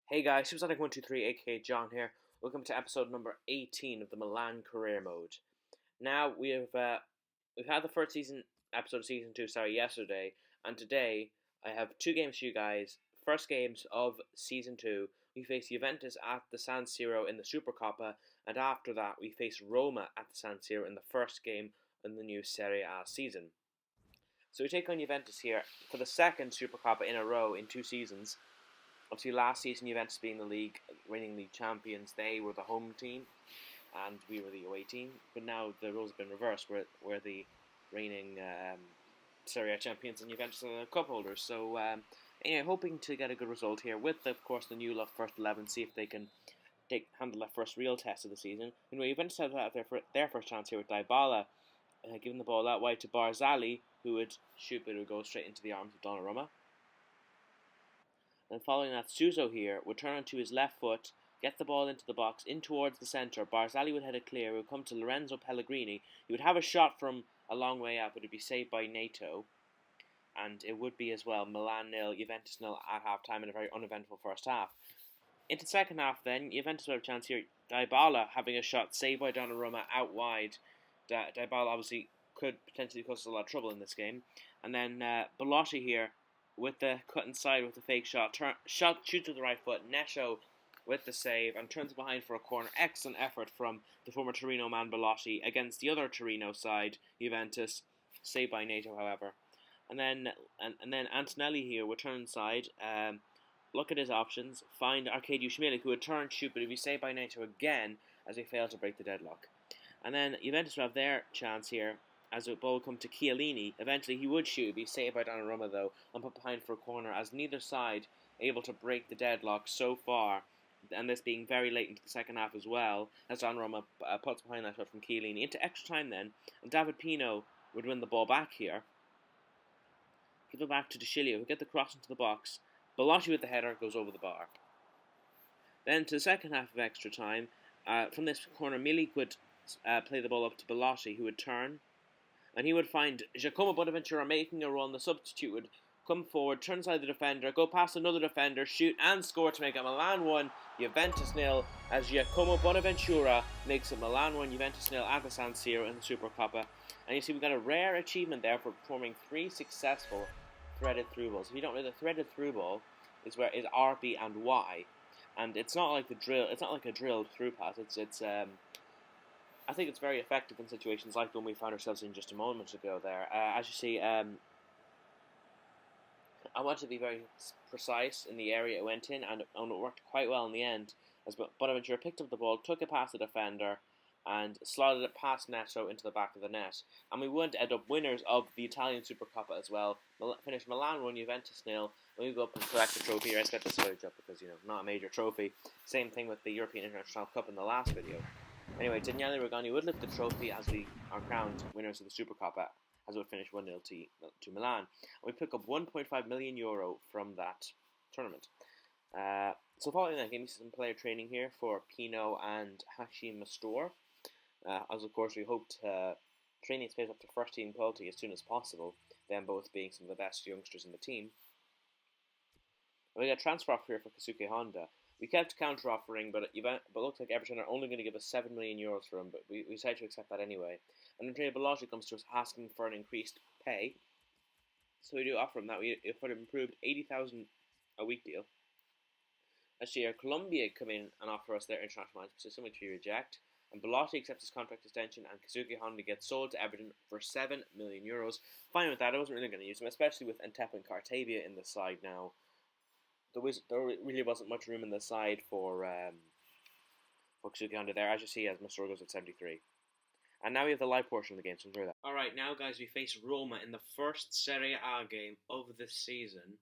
Hey guys, Supersonic123 aka John here. Welcome to episode number 18 of the Milan Career Mode. Now we've had the first episode of season 2 yesterday, and today I have two games for you guys. First games of season 2, we face Juventus at the San Siro in the Supercoppa, and after that we face Roma at the San Siro in the first game in the new Serie A season. So we take on Juventus here for the second Supercoppa in a row in 2 seasons. Obviously, last season, Juventus being the winning league champions, they were the home team, and we were the away team. But now the roles have been reversed. We're the reigning Serie A champions, and Juventus are the cup holders. So, anyway, hoping to get a good result here with, of course, the new love first 11. See if they can handle their first real test of the season. Anyway, Juventus have their first chance here with Dybala, giving the ball out wide to Barzali, who would shoot, but it would go straight into the arms of Donnarumma. And following that, Suso here would turn onto his left foot, get the ball into the box, in towards the centre. Barzali would head it clear. It would come to Lorenzo Pellegrini. He would have a shot from a long way out, but it would be saved by Nato. And it would be as well Milan 0, Juventus 0 at half time in a very uneventful first half. Into the second half then, Juventus would have a chance here. Dybala having a shot saved by Donnarumma out wide. Dybala obviously could potentially cause us a lot of trouble in this game. And then Belotti here with the cut inside with the fake shot. Shoots with the right foot. Neto with the save and turns behind for a corner. Excellent effort from the former Torino man Belotti against the other Torino side, Juventus. Saved by Nato, however. And then Antonelli here would turn inside. Look at his options. Find Arkadiusz Milik, who would turn, shoot, but he'd be saved by Nato again as he failed to break the deadlock. And then Juventus would have their chance here as the ball would come to Chiellini. Eventually he would shoot, be saved by Donnarumma though, and put behind for a corner, as neither side able to break the deadlock so far, and this being very late into the second half as well, as Donnarumma puts behind that shot from Chiellini. Into extra time then, and David Pino would win the ball back here. Give it back to De Chilio, who get the cross into the box. Belotti with the header goes over the bar. Then to the second half of extra time, from this corner Milik would play the ball up to Belotti, who would turn, and he would find Giacomo Bonaventura making a run. The substitute would come forward, turn inside the defender, go past another defender, shoot and score to make it Milan 1, Juventus 0, as Giacomo Bonaventura makes it Milan 1, Juventus 0 at the San Siro in the Supercoppa. And you see we've got a rare achievement there for performing 3 successful threaded through balls. If you don't know, the threaded through ball is R, B and Y, and it's not like a drilled through pass. I think it's very effective in situations like the one we found ourselves in just a moment ago there. As you see, I wanted to be very precise in the area it went in, and it worked quite well in the end, as Bonaventura picked up the ball, took it past the defender, and slotted it past Neto into the back of the net. And we would end up winners of the Italian Supercoppa as well. Finished Milan 1, Juventus 0. When we go up and collect the trophy, I set this footage up because, not a major trophy. Same thing with the European International Cup in the last video. Anyway, Daniele Regani would lift the trophy as we are crowned winners of the Supercoppa, as it would finish 1-0 to Milan. And we pick up €1.5 million from that tournament. So following that game, we see some player training here for Pino and Hashim Mastor. As of course we hoped training space up to first team quality as soon as possible, them both being some of the best youngsters in the team. And we got a transfer offer here for Keisuke Honda. We kept counter offering, but looks like Everton are only going to give us €7 million for him, but we decided to accept that anyway. And Andrea Belotti comes to us asking for an increased pay, so we do offer him that. We for an improved $80,000 a week deal. Actually, Colombia come in and offer us their international match system, which we reject. And Belotti accepts his contract extension, and Keisuke Honda gets sold to Everton for €7 million. Fine with that. I wasn't really going to use him, especially with Entep and Cartavia in the side now. There really wasn't much room in the side for Keisuke Honda there. As you see, as Mastor goes at 73. And now we have the live portion of the game, so enjoy that. Alright, now guys, we face Roma in the first Serie A game of this season.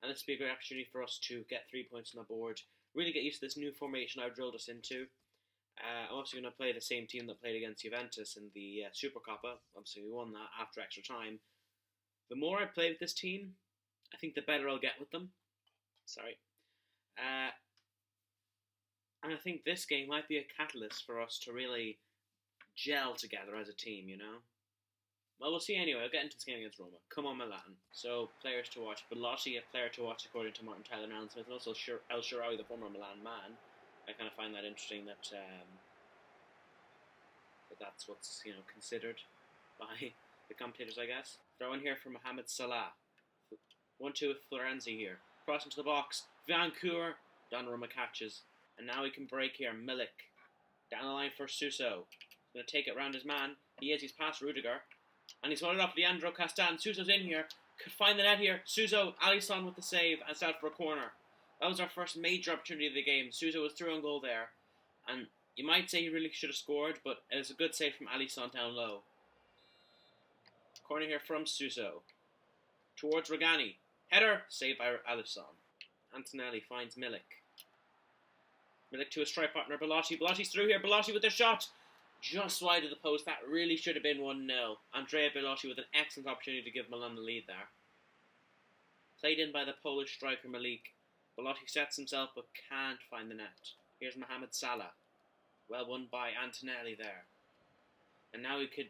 And this will be a great opportunity for us to get 3 points on the board. Really get used to this new formation I've drilled us into. I'm also going to play the same team that played against Juventus in the Supercoppa. Obviously, we won that after extra time. The more I play with this team, I think the better I'll get with them. And I think this game might be a catalyst for us to really gel together as a team, Well, we'll see anyway. I'll get into this game against Roma. Come on, Milan. So, players to watch. Belotti, a player to watch according to Martin Tyler and Alan Smith, and also El Shaarawy, the former Milan man. I kind of find that interesting that that's what's considered by the commentators, I guess. Throw in here for Mohamed Salah. 1-2 with Florenzi here. Cross into the box. Vancouver. Donnarumma catches. And now he can break here. Milik. Down the line for Suso. He's going to take it round his man. He's past Rudiger. And he's followed off Leandro Castan. Suso's in here. Could find the net here. Suso, Alisson with the save and set for a corner. That was our first major opportunity of the game. Suso was through on goal there. And you might say he really should have scored, but it was a good save from Alisson down low. Corner here from Suso. Towards Regani. Header, saved by Alisson. Antonelli finds Milik. Milik to a strike partner, Belotti. Belotti's through here. Belotti with the shot. Just wide of the post. That really should have been 1-0. Andrea Belotti with an excellent opportunity to give Milan the lead there. Played in by the Polish striker Malik. Belotti sets himself but can't find the net. Here's Mohamed Salah. Well won by Antonelli there. And now he could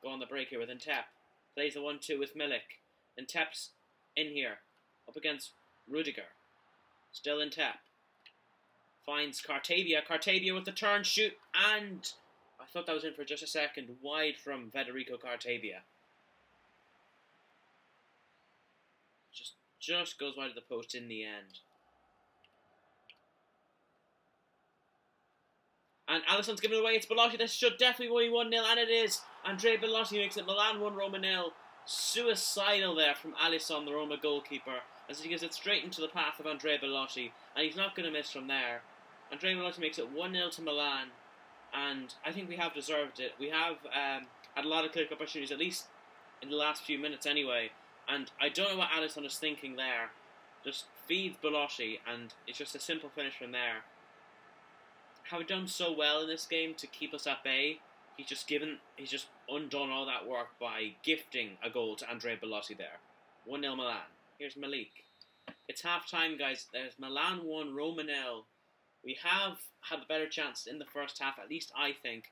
go on the break here with Ntep. Plays the 1-2 with Milik. Ntep's in here. Up against Rudiger. Still Ntep. Finds Cartavia. Cartavia with the turn, shoot, and I thought that was in for just a second. Wide from Federico Cartavia. Just goes wide of the post in the end. And Alisson's given it away. It's Belotti. This should definitely be 1-0, and it is. Andrea Belotti makes it Milan 1, Roma 0. Suicidal there from Alisson, the Roma goalkeeper, as he gives it straight into the path of Andrea Belotti, and he's not going to miss from there. Andrea Belotti makes it 1-0 to Milan, and I think we have deserved it. We have had a lot of clear-cut opportunities, at least in the last few minutes anyway, and I don't know what Alisson is thinking there. Just feeds Belotti, and it's just a simple finish from there. Having done so well in this game to keep us at bay, he's just undone all that work by gifting a goal to Andrea Belotti there. 1-0 Milan. Here's Malik. It's half time, guys. There's Milan 1, Roma 0. We have had a better chance in the first half, at least I think.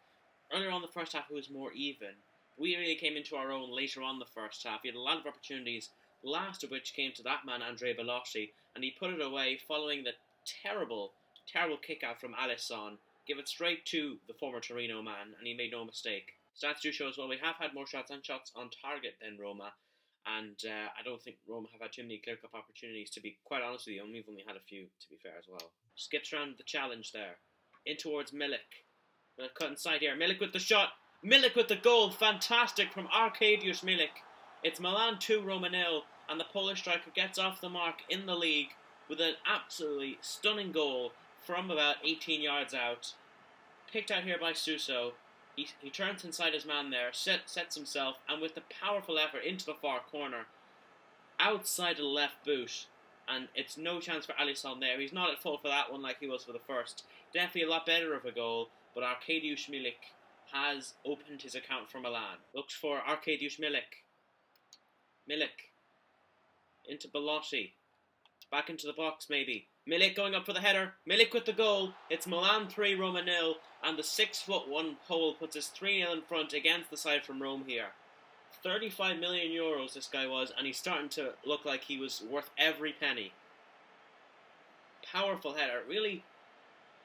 Earlier on the first half, it was more even. We really came into our own later on the first half. We had a lot of opportunities, last of which came to that man, Andrea Belotti, and he put it away following the terrible kick out from Alisson. Give it straight to the former Torino man, and he made no mistake. Stats do show as well we have had more shots and shots on target than Roma, and I don't think Roma have had too many clear-cut opportunities, to be quite honest with you, and we've only had a few, to be fair as well. Skips around the challenge there. In towards Milik. Cut inside here. Milik with the shot. Milik with the goal. Fantastic from Arkadiusz Milik. It's Milan 2, Roma 0, and the Polish striker gets off the mark in the league with an absolutely stunning goal from about 18 yards out. Picked out here by Suso. He turns inside his man there, sets himself, and with the powerful effort into the far corner, outside the left boot, and it's no chance for Alisson there. He's not at fault for that one like he was for the first. Definitely a lot better of a goal, but Arkadiusz Milik has opened his account for Milan. Looks for Arkadiusz Milik. Milik. Into Belotti. Back into the box maybe. Milik going up for the header. Milik with the goal. It's Milan 3, Roma 0, and the 6'1" Pole puts us 3-0 in front against the side from Rome here. 35 million euros this guy was, and he's starting to look like he was worth every penny. Powerful header, really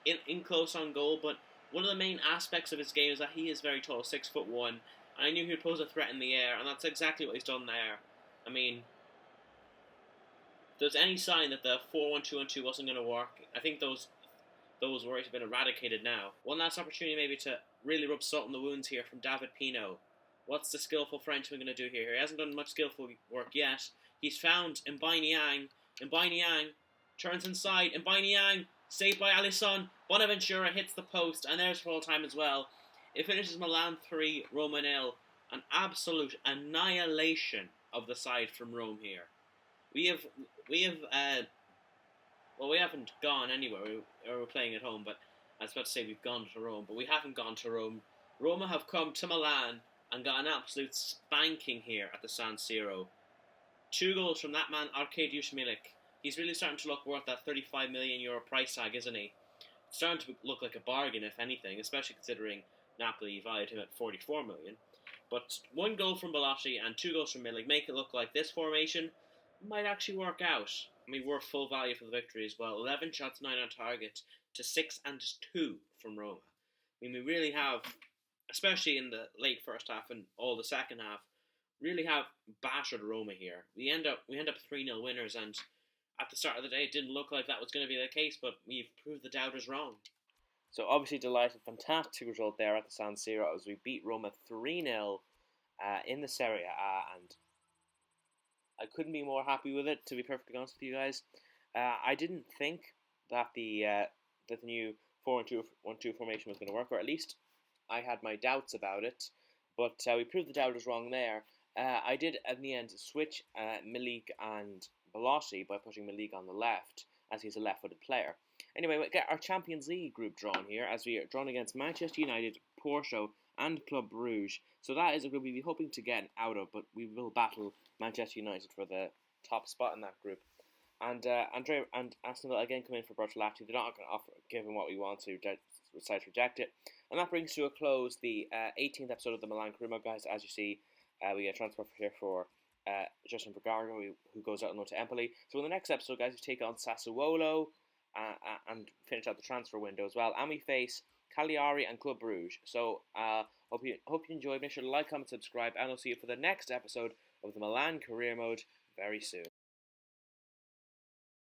in close on goal, but one of the main aspects of his game is that he is very tall, 6'1", and I knew he'd pose a threat in the air, and that's exactly what he's done there. I mean, if there's any sign that the 4-1-2-1-2 wasn't going to work, I think those worries have been eradicated now. One last opportunity maybe to really rub salt in the wounds here from David Pino. What's the skillful Frenchman going to do here? He hasn't done much skillful work yet. He's found Mbaye Niang. Mbaye Niang turns inside. Mbaye Niang saved by Alisson. Bonaventura hits the post, and there's full time as well. It finishes Milan 3, Roma 0. An absolute annihilation of the side from Rome here. We haven't gone anywhere. We're playing at home, but I was about to say we've gone to Rome, but we haven't gone to Rome. Roma have come to Milan and got an absolute spanking here at the San Siro. 2 goals from that man, Arkadiusz Milik. He's really starting to look worth that 35 million euro price tag, isn't he? It's starting to look like a bargain, if anything, especially considering Napoli valued him at 44 million. But one goal from Belotti and 2 goals from Milik make it look like this formation might actually work out. I mean, we're full value for the victory as well. 11 shots, 9 on target to 6 and 2 from Roma. I mean, we really have, especially in the late first half and all the second half, really have battered Roma here. We end up 3-0 winners, and at the start of the day, it didn't look like that was going to be the case, but we've proved the doubters wrong. So obviously delighted, fantastic result there at the San Siro as we beat Roma 3-0 in the Serie A, and I couldn't be more happy with it, to be perfectly honest with you guys. I didn't think that the new 4-1-2 formation was going to work, or at least I had my doubts about it, but we proved the doubters wrong there. I did, in the end, switch Milik and Belotti by putting Milik on the left, as he's a left-footed player. Anyway, we get our Champions League group drawn here, as we are drawn against Manchester United, Porto, and Club Brugge. So that is a group we'll be hoping to get out of, but we will battle Manchester United for the top spot in that group. And Andrea and Aston Villa again come in for Bertolatti. They're not going to offer, give him what we want, so decide to reject it. And that brings to a close the 18th episode of the Milan Career, guys. As you see, we get a transfer here for Justin Vergara, who goes out on loan to Empoli. So in the next episode, guys, we take on Sassuolo and finish out the transfer window as well. And we face Cagliari and Club Brugge. So hope you enjoyed. Make sure to like, comment, subscribe, and I'll see you for the next episode of the Milan Career Mode very soon.